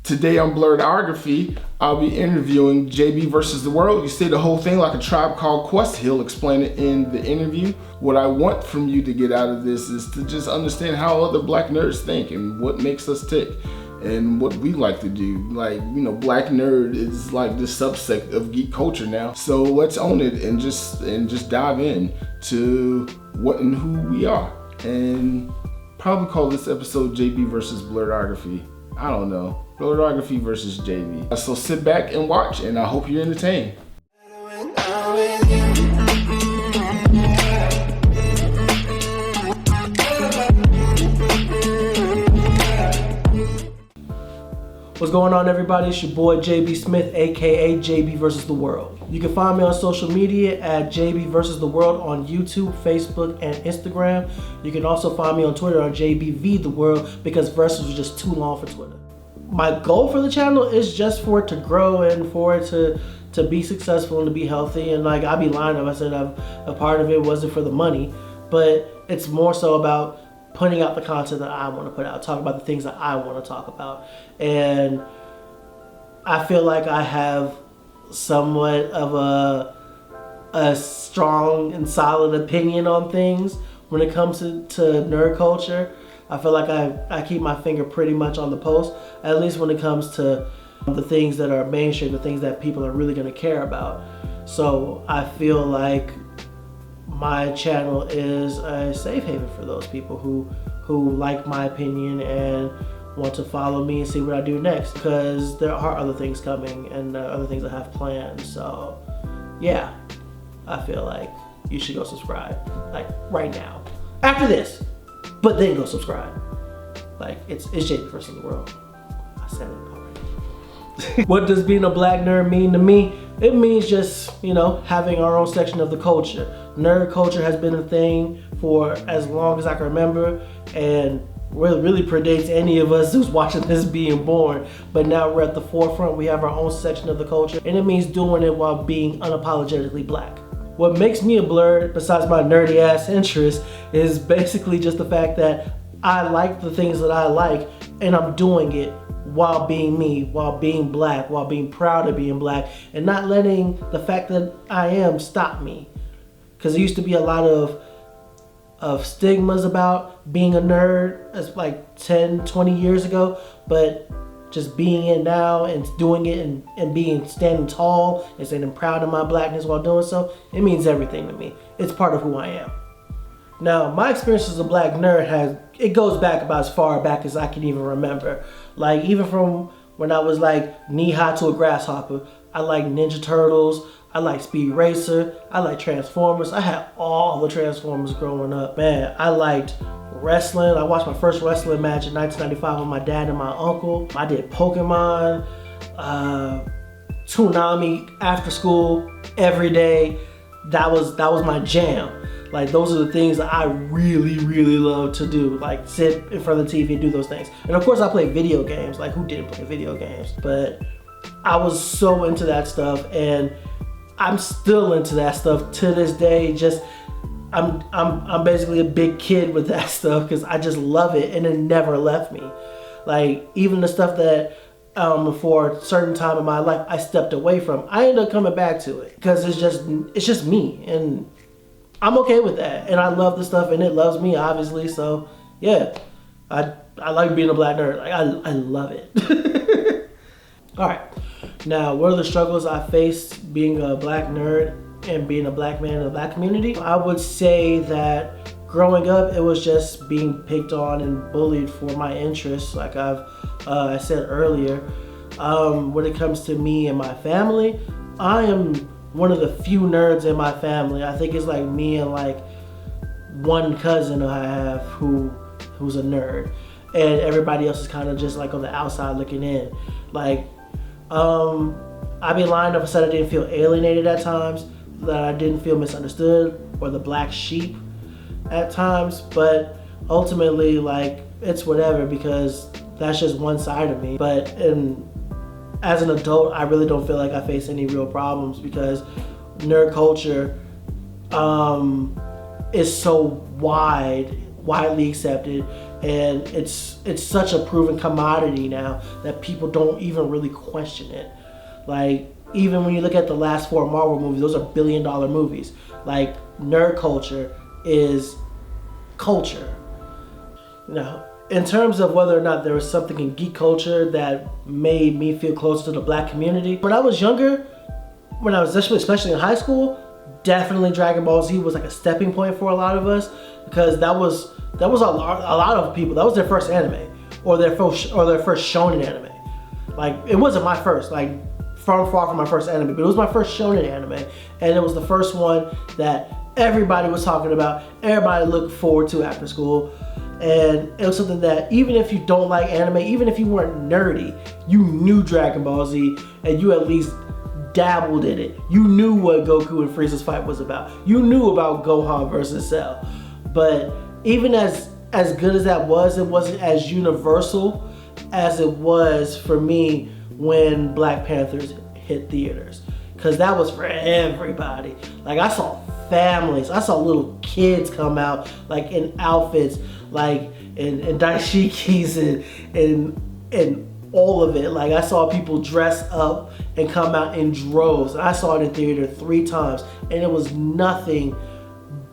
Today on Blerdography, I'll be interviewing JB versus the World. You say the whole thing like a Tribe Called Quest. He'll explain it in the interview. What I want from you to get out of this is to just understand how other black nerds think and what makes us tick and what we like to do. Like, you know, black nerd is like this subsect of geek culture now. So let's own it and just dive in to what and who we are. And probably call this episode JB versus Blerdography. I don't know. Blerdography versus JB. So sit back and watch, and I hope you're entertained. What's going on, everybody? It's your boy JB Smith, aka JB versus the World. You can find me on social media at JB versus the World on YouTube, Facebook, and Instagram. You can also find me on Twitter on JBVersesTheWorld because versus was just too long for Twitter. My goal for the channel is just for it to grow and for it to be successful and to be healthy. And like, I'd be lying if I said a part of it wasn't for the money, but it's more so about putting out the content that I want to put out, talk about the things that I want to talk about. And I feel like I have somewhat of a strong and solid opinion on things when it comes to nerd culture. I feel like I keep my finger pretty much on the pulse, at least when it comes to the things that are mainstream, the things that people are really going to care about. So I feel like my channel is a safe haven for those people who like my opinion and want to follow me and see what I do next, because there are other things coming and other things I have planned. So yeah, I feel like you should go subscribe, like right now, after this, but then go subscribe. Like, it's JB versus the World. I said it already. What does being a black nerd mean to me? It means just, you know, having our own section of the culture. Nerd culture has been a thing for as long as I can remember, and really predates any of us who's watching this being born. But now we're at the forefront. We have our own section of the culture, and it means doing it while being unapologetically black. What makes me a Blerd, besides my nerdy ass interest, is basically just the fact that I like the things that I like, and I'm doing it while being me, while being black, while being proud of being black, and not letting the fact that I am stop me. Because there used to be a lot of stigmas about being a nerd, as like 10, 20 years ago, but just being it now and doing it and standing tall and standing proud of my blackness while doing so, it means everything to me. It's part of who I am. Now, my experience as a black nerd it goes back about as far back as I can even remember. Like, even from when I was like knee-high to a grasshopper, I liked Ninja Turtles, I liked Speed Racer, I liked Transformers. I had all the Transformers growing up. Man, I liked wrestling. I watched my first wrestling match in 1995 with my dad and my uncle. I did Pokemon, Toonami after school every day. That was my jam. Like, those are the things that I really love to do. Like, sit in front of the TV and do those things. And of course I play video games. Like, who didn't play video games? But I was so into that stuff, and I'm still into that stuff to this day. Just I'm basically a big kid with that stuff because I just love it, and it never left me. Like, even the stuff that for a certain time in my life I stepped away from, I ended up coming back to it because it's just me, and I'm okay with that. And I love the stuff, and it loves me, obviously. So yeah, I like being a black nerd. Like, I love it. All right, now, what are the struggles I faced being a black nerd and being a black man in the black community? I would say that growing up, it was just being picked on and bullied for my interests, like I said earlier. When it comes to me and my family, I am one of the few nerds in my family. I think it's like me and like one cousin I have who's a nerd, and everybody else is kind of just like on the outside looking in. Like, I'd be lying if I said I didn't feel alienated at times, that I didn't feel misunderstood or the black sheep at times, but ultimately, like, it's whatever, because that's just one side of me. But as an adult, I really don't feel like I face any real problems because nerd culture is so widely accepted, And it's such a proven commodity now that people don't even really question it. Like, even when you look at the last 4 Marvel movies, those are billion-dollar movies. Like, nerd culture is culture. Now, in terms of whether or not there was something in geek culture that made me feel close to the black community, when I was younger, when I was especially in high school, definitely Dragon Ball Z was like a stepping point for a lot of us, because that was a lot of people. That was their first anime, or their first shonen anime. Like, it wasn't my first, like far from my first anime, but it was my first shonen anime, and it was the first one that everybody was talking about, everybody looked forward to after school. And it was something that even if you don't like anime, even if you weren't nerdy, you knew Dragon Ball Z, and you at least dabbled in it. You knew what Goku and Frieza's fight was about. You knew about Gohan versus Cell. But even as good as that was, it wasn't as universal as it was for me when Black Panthers hit theaters. Because that was for everybody. Like, I saw families, I saw little kids come out like in outfits, like in dashikis and all of it. Like, I saw people dress up and come out in droves. And I saw it in theater 3 times, and it was nothing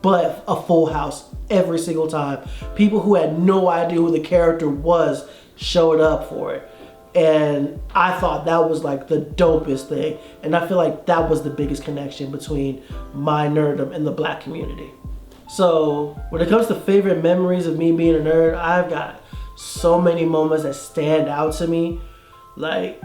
but a full house every single time. People who had no idea who the character was showed up for it. And I thought that was like the dopest thing. And I feel like that was the biggest connection between my nerddom and the black community. So when it comes to favorite memories of me being a nerd, I've got so many moments that stand out to me. Like,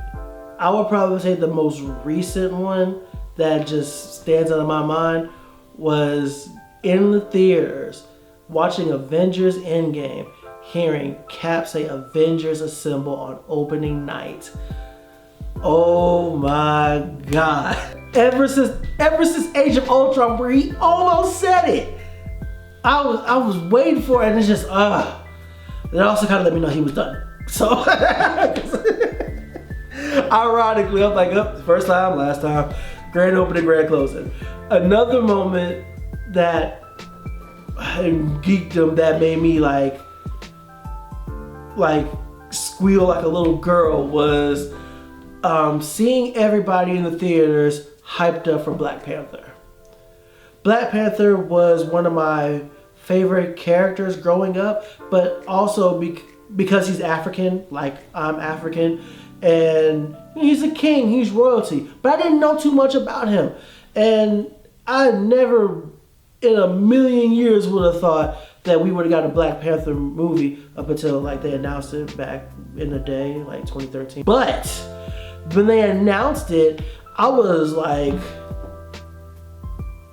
I would probably say the most recent one that just stands out in my mind was in the theaters watching Avengers Endgame, hearing Cap say Avengers Assemble on opening night. Oh my God. Ever since Age of Ultron, where he almost said it, I was waiting for it, and it's just It also kind of let me know he was done. So ironically, I'm like, first time, last time, grand opening, grand closing. Another moment that in geekdom that made me like squeal like a little girl was seeing everybody in the theaters hyped up for Black Panther. Black Panther was one of my favorite characters growing up, but also because he's African, like I'm African, and he's a king, he's royalty, but I didn't know too much about him. And I never in a million years would have thought that we would have got a Black Panther movie up until like they announced it back in the day, like 2013. But when they announced it, I was like,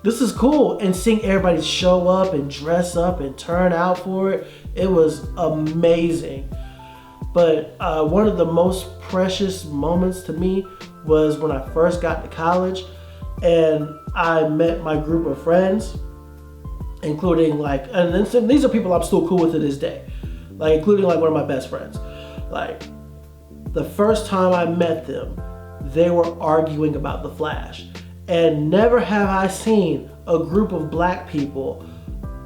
this is cool. And seeing everybody show up and dress up and turn out for it, it was amazing. But one of the most precious moments to me was when I first got to college and I met my group of friends, including like, and these are people I'm still cool with to this day, like including like one of my best friends. Like, the first time I met them, they were arguing about The Flash. And never have I seen a group of black people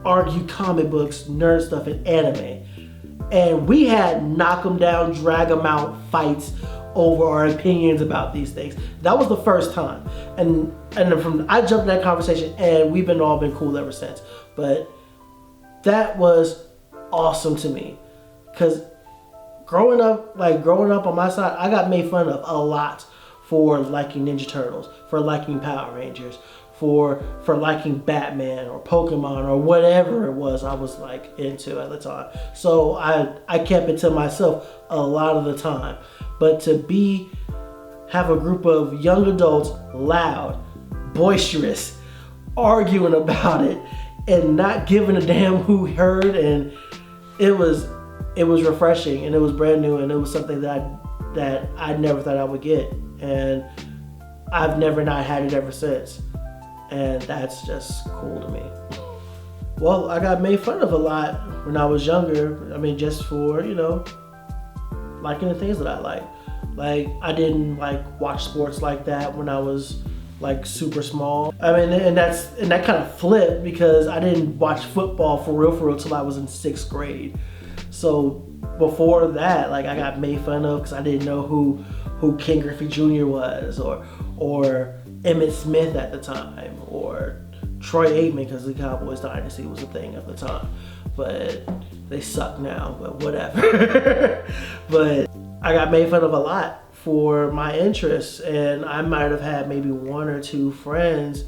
argue comic books, nerd stuff, and anime. And we had knock 'em down, drag 'em out fights over our opinions about these things. That was the first time. And then I jumped in that conversation, and we've all been cool ever since. But that was awesome to me, because growing up on my side, I got made fun of a lot for liking Ninja Turtles, for liking Power Rangers, for liking Batman or Pokemon or whatever it was I was like into at the time. So I kept it to myself a lot of the time. But to have a group of young adults, loud, boisterous, arguing about it and not giving a damn who heard, and it was refreshing, and it was brand new, and it was something that I never thought I would get. And I've never not had it ever since. And that's just cool to me. Well, I got made fun of a lot when I was younger. I mean, just for, liking the things that I like. Like, I didn't watch sports like that when I was super small. I mean, and that kind of flipped because I didn't watch football for real till I was in 6th grade. So before that, like I got made fun of because I didn't know who Ken Griffey Jr. was, or Emmitt Smith at the time, or Troy Aikman, because the Cowboys dynasty was a thing at the time. But they suck now, but whatever. But I got made fun of a lot for my interests, and I might have had maybe one or two friends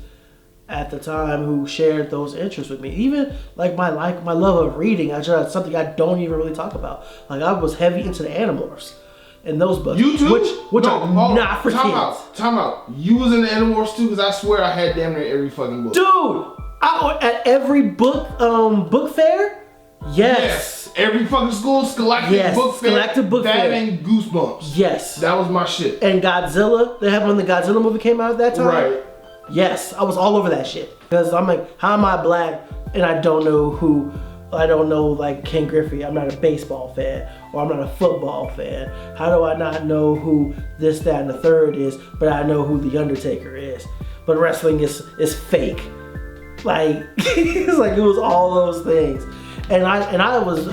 at the time who shared those interests with me. Even like my love of reading, that's something I don't even really talk about. Like I was heavy into the Animorphs and those books. You too? Which are not for kids. Time out. You was in the Animorphs too? Because I swear I had damn near every fucking book. Dude! At every book fair? Yes. Every fucking school, Scholastic Book Fair. Scholastic Book Fair. That and Goosebumps. Yes. That was my shit. And Godzilla. They had when the Godzilla movie came out at that time. Right. Yes, I was all over that shit. Because I'm like, how am I black and I don't know like Ken Griffey. I'm not a baseball fan, or I'm not a football fan. How do I not know who this, that, and the third is, but I know who The Undertaker is? But wrestling is fake. Like, it's like it was all those things. And I was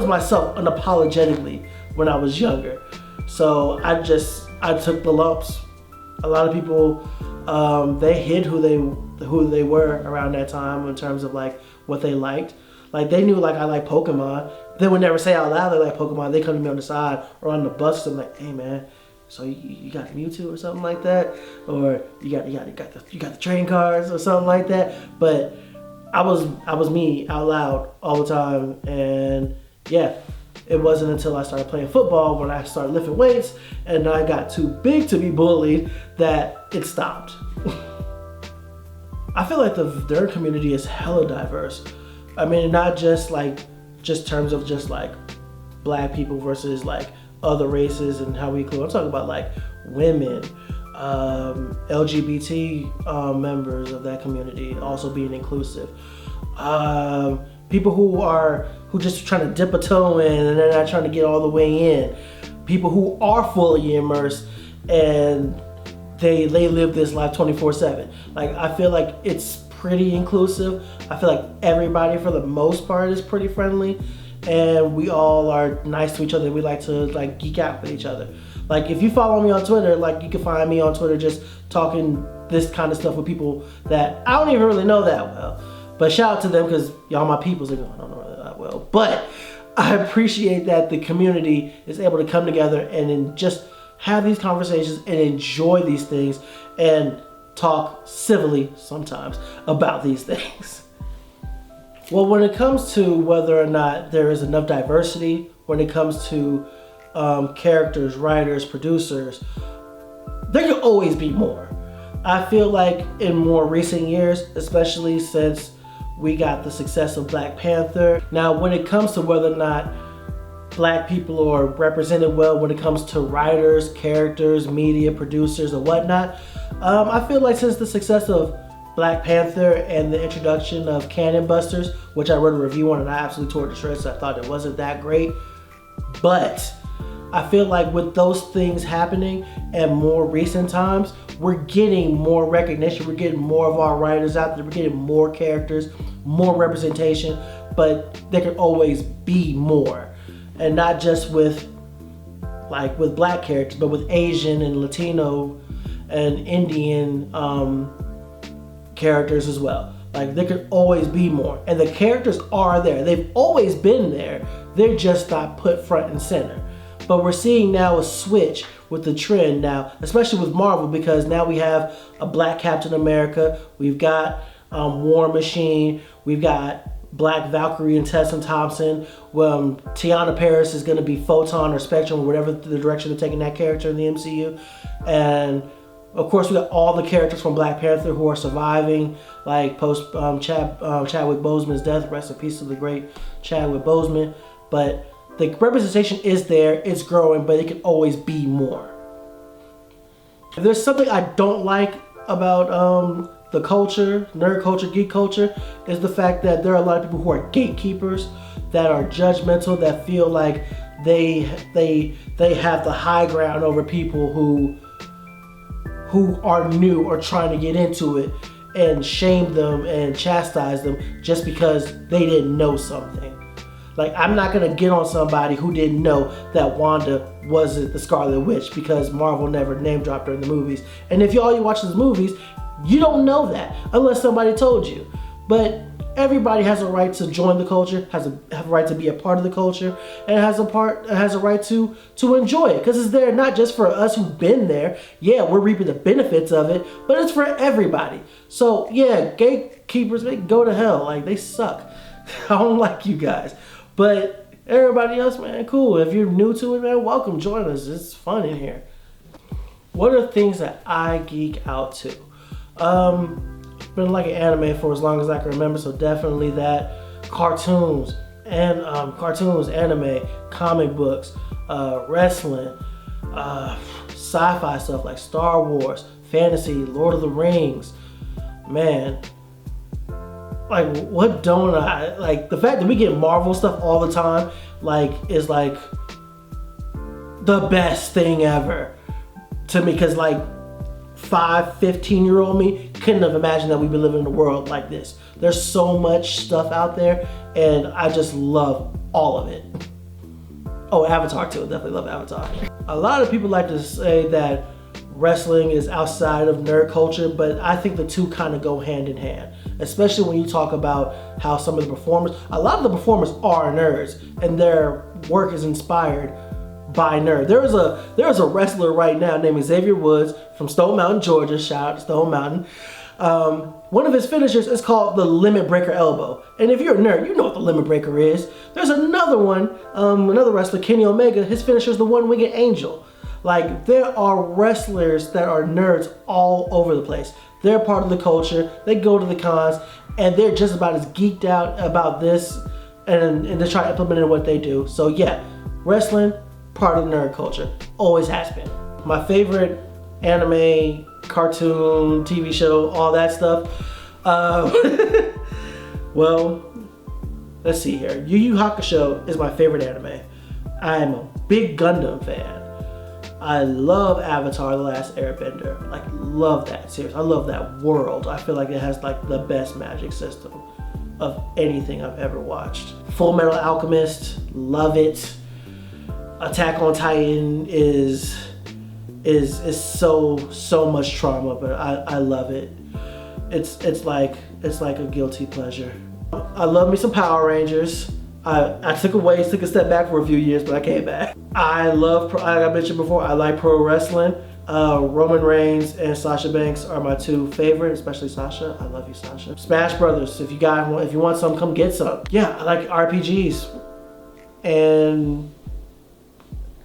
myself unapologetically when I was younger. So I took the lumps. A lot of people, they hid who they were around that time in terms of like what they liked. Like they knew like I like Pokemon. They would never say out loud they like Pokemon. They come to me on the side or on the bus and like, hey man, so you got Mewtwo or something like that, or you got the train cars or something like that. But I was me out loud all the time, and yeah. It wasn't until I started playing football, when I started lifting weights and I got too big to be bullied, that it stopped. I feel like the nerd community is hella diverse. I mean, not just terms of just like black people versus like other races and how we include. I'm talking about like women, LGBT members of that community also being inclusive. People who just trying to dip a toe in and they're not trying to get all the way in. People who are fully immersed and they live this life 24/7. Like I feel like it's pretty inclusive. I feel like everybody for the most part is pretty friendly, and we all are nice to each other. We like to like geek out with each other. Like if you follow me on Twitter, like you can find me on Twitter just talking this kind of stuff with people that I don't even really know that well. But shout out to them because y'all my peoples. I don't know that well. But I appreciate that the community is able to come together and then just have these conversations and enjoy these things and talk civilly sometimes about these things. Well, when it comes to whether or not there is enough diversity, when it comes to characters, writers, producers, there can always be more. I feel like in more recent years, especially since we got the success of Black Panther. Now, when it comes to whether or not black people are represented well when it comes to writers, characters, media, producers, and whatnot, I feel like since the success of Black Panther and the introduction of Cannon Busters, which I wrote a review on and I absolutely tore it to shreds, so I thought it wasn't that great. But I feel like with those things happening and more recent times, we're getting more recognition, we're getting more of our writers out there, we're getting more characters, more representation, but there can always be more. And not just with black characters, but with Asian and Latino and Indian characters as well. Like there could always be more. And the characters are there. They've always been there. They're just not put front and center. But we're seeing now a switch with the trend now, especially with Marvel, because now we have a Black Captain America, we've got War Machine, we've got Black Valkyrie and Tessa Thompson. Tiana Paris is going to be Photon or Spectrum or whatever the direction they're taking that character in the MCU. And of course, we got all the characters from Black Panther who are surviving, like post Chadwick Boseman's death. Rest in peace to the great Chadwick Boseman. But the representation is there, it's growing, but it can always be more. If there's something I don't like about the culture, nerd culture, geek culture, is the fact that there are a lot of people who are gatekeepers, that are judgmental, that feel like they have the high ground over people who are new or trying to get into it, and shame them and chastise them just because they didn't know something. Like, I'm not gonna get on somebody who didn't know that Wanda wasn't the Scarlet Witch because Marvel never name dropped her in the movies. And if you watch those movies, you don't know that unless somebody told you. But everybody has a right to join the culture, have a right to be a part of the culture, and has a right to enjoy it, because it's there not just for us who've been there. Yeah, we're reaping the benefits of it, but it's for everybody. So yeah, gatekeepers, they go to hell. Like, they suck. I don't like you guys. But everybody else, man, cool. If you're new to it, man, welcome, join us. It's fun in here. What are things that I geek out to? Been like an anime for as long as I can remember, so definitely that. Cartoons, anime, comic books, wrestling, sci-fi stuff like Star Wars, fantasy, Lord of the Rings. Man, like, what don't I like? The fact that we get Marvel stuff all the time, like, is like the best thing ever to me, because like 15-year-old me couldn't have imagined that we'd be living in a world like this. There's so much stuff out there, and I just love all of it. Oh, Avatar too, definitely love Avatar. A lot of people like to say that wrestling is outside of nerd culture, but I think the two kind of go hand in hand, especially when you talk about how some of the performers, a lot of the performers are nerds, and their work is inspired by nerd. There is a wrestler right now named Xavier Woods from Stone Mountain, Georgia. Shout out to Stone Mountain. One of his finishers is called the Limit Breaker Elbow. And if you're a nerd, you know what the Limit Breaker is. There's another one, another wrestler, Kenny Omega. His finisher is the One-Winged Angel. Like, there are wrestlers that are nerds all over the place. They're part of the culture. They go to the cons, and they're just about as geeked out about this, and they try to implement it in what they do. So yeah, wrestling, part of the nerd culture, always has been. My favorite anime, cartoon, TV show, all that stuff. Well, let's see here. Yu Yu Hakusho is my favorite anime. I am a big Gundam fan. I love Avatar: The Last Airbender. Like, love that series. I love that world. I feel like it has like the best magic system of anything I've ever watched. Full Metal Alchemist, love it. Attack on Titan is so much trauma, but I love it. It's like a guilty pleasure. I love me some Power Rangers. I took a step back for a few years, but I came back. I mentioned before, I like pro wrestling. Roman Reigns and Sasha Banks are my two favorite, especially Sasha. I love you, Sasha. Smash Brothers, if you want some, come get some. Yeah, I like RPGs. And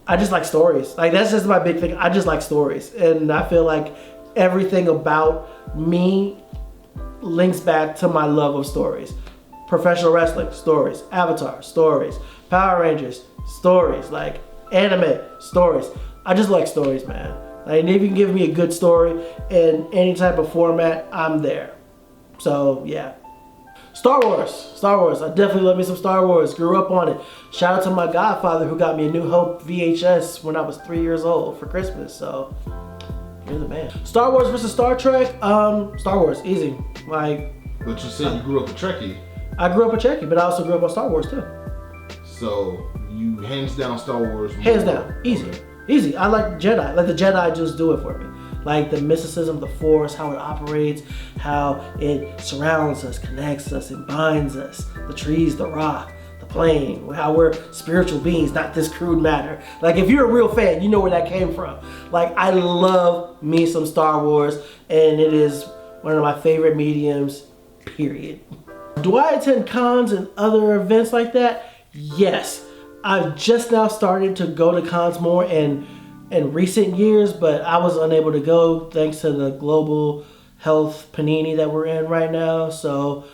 I just like stories. Like, that's just my big thing. I just like stories. And I feel like everything about me links back to my love of stories. Professional wrestling, stories. Avatar, stories. Power Rangers, stories. Like, anime, stories. I just like stories, man. Like, if you can give me a good story in any type of format, I'm there. So, yeah. Star Wars. I definitely love me some Star Wars. Grew up on it. Shout out to my godfather who got me a New Hope VHS when I was 3 years old for Christmas. So, you're the man. Star Wars versus Star Trek. Star Wars, easy. Like, but you said you grew up a Trekkie. I grew up a Trekkie, but I also grew up on Star Wars too. So, you hands down Star Wars. Hands down, easy. Okay. Easy. I like Jedi. Like, the Jedi just do it for me. Like, the mysticism, the Force, how it operates, how it surrounds us, connects us, and binds us. The trees, the rock, the plane, how we're spiritual beings, not this crude matter. Like, if you're a real fan, you know where that came from. Like, I love me some Star Wars, and it is one of my favorite mediums, period. Do I attend cons and other events like that? Yes. I've just now started to go to cons more in recent years, but I was unable to go thanks to the global health panini that we're in right now. So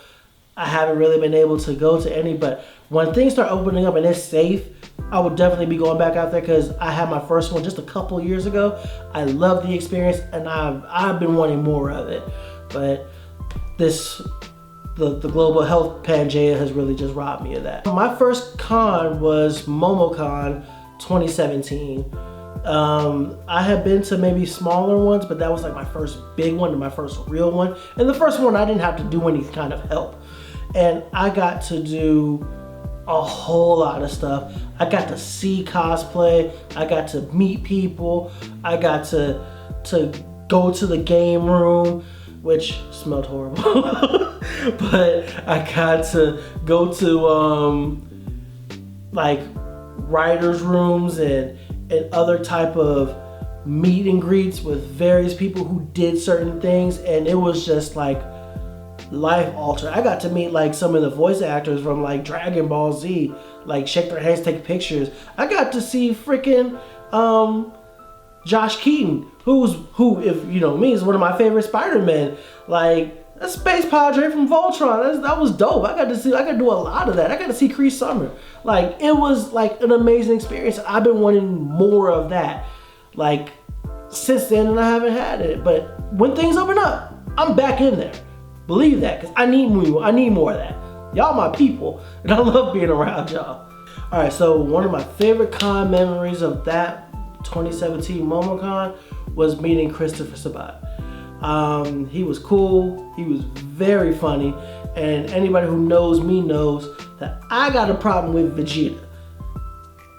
I haven't really been able to go to any, but when things start opening up and it's safe, I will definitely be going back out there, because I had my first one just a couple years ago. I love the experience, and I've been wanting more of it. But the global health Pangea has really just robbed me of that. My first con was MomoCon 2017. I had been to maybe smaller ones, but that was like my first big one and my first real one. And the first one, I didn't have to do any kind of help. And I got to do a whole lot of stuff. I got to see cosplay. I got to meet people. I got to go to the game room, which smelled horrible. But I got to go to like writers' rooms and other type of meet and greets with various people who did certain things, and it was just like life altering. I got to meet like some of the voice actors from like Dragon Ball Z, like shake their hands, take pictures. I got to see freaking Josh Keaton, who, if you know me, is one of my favorite Spider-Men. Like a space padre from Voltron. That was dope. I got to do a lot of that. I got to see Cree Summer. Like it was like an amazing experience. I've been wanting more of that. Like since then, and I haven't had it. But when things open up, I'm back in there. Believe that, because I need more of that. Y'all my people, and I love being around y'all. All right, so one of my favorite con memories of that 2017 MomoCon was meeting Christopher Sabat. He was cool, he was very funny, and anybody who knows me knows that I got a problem with Vegeta.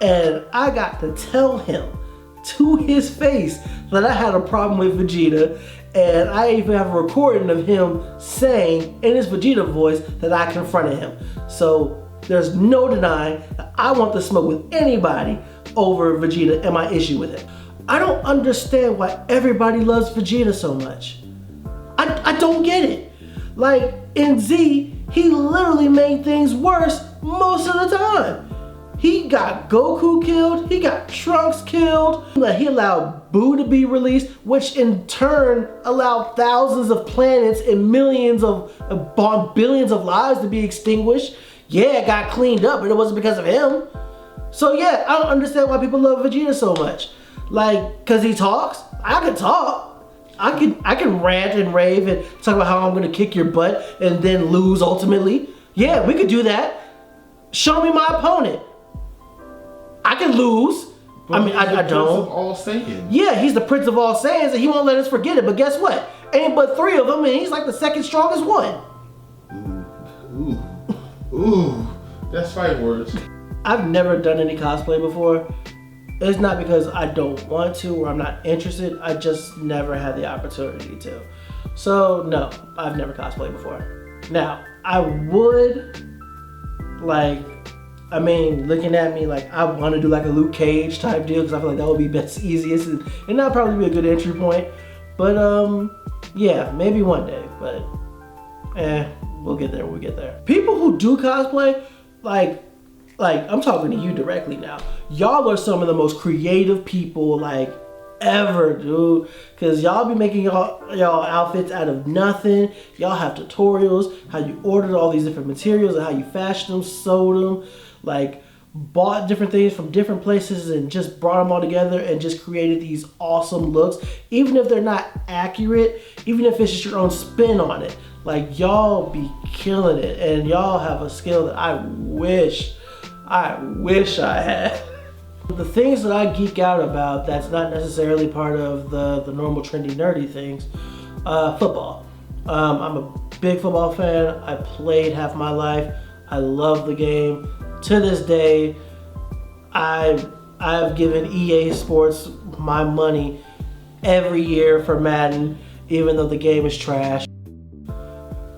And I got to tell him to his face that I had a problem with Vegeta, and I even have a recording of him saying in his Vegeta voice that I confronted him. So there's no denying that I want to smoke with anybody over Vegeta and my issue with it. I don't understand why everybody loves Vegeta so much. I don't get it. Like in Z, he literally made things worse most of the time. He got Goku killed, he got Trunks killed, he allowed Boo to be released, which in turn allowed thousands of planets and billions of lives to be extinguished. Yeah, it got cleaned up, but it wasn't because of him. So yeah, I don't understand why people love Vegeta so much. Like, cause he talks? I can talk. I can rant and rave and talk about how I'm gonna kick your butt and then lose ultimately. Yeah, we could do that. Show me my opponent. I can lose. But I mean, I don't. Prince of all Saiyans. Yeah, he's the Prince of all Saiyans, and he won't let us forget it. But guess what? Ain't but 3 of them, and he's like the second strongest one. Ooh, that's fight words. I've never done any cosplay before. It's not because I don't want to or I'm not interested. I just never had the opportunity to. So no, I've never cosplayed before. Now, I would looking at me, like I want to do like a Luke Cage type deal because I feel like that would be best, easiest, and that'd probably be a good entry point. But yeah, maybe one day. But we'll get there. We'll get there. People who do cosplay, like I'm talking to you directly now. Y'all are some of the most creative people like ever, dude. Cause y'all be making y'all outfits out of nothing. Y'all have tutorials, how you ordered all these different materials and how you fashioned them, sewed them, like bought different things from different places and just brought them all together and just created these awesome looks. Even if they're not accurate, even if it's just your own spin on it. Like y'all be killing it, and y'all have a skill that I wish I had. The things that I geek out about that's not necessarily part of the normal trendy nerdy things, football. I'm a big football fan. I played half my life. I love the game. To this day, I've given EA Sports my money every year for Madden, even though the game is trash.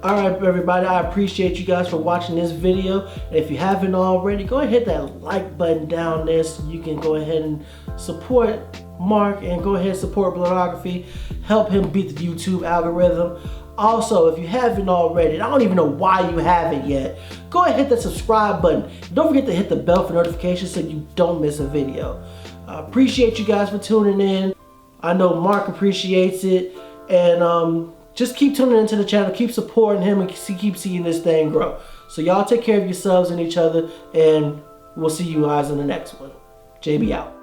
Alright everybody, I appreciate you guys for watching this video. And if you haven't already, go ahead and hit that like button down there so you can go ahead and support Mark and go ahead and support Blerdography. Help him beat the YouTube algorithm. Also, if you haven't already, and I don't even know why you haven't yet, go ahead and hit that subscribe button. Don't forget to hit the bell for notifications so you don't miss a video. I appreciate you guys for tuning in. I know Mark appreciates it. And just keep tuning into the channel, keep supporting him, and keep seeing this thing grow. So y'all take care of yourselves and each other, and we'll see you guys in the next one. JB out.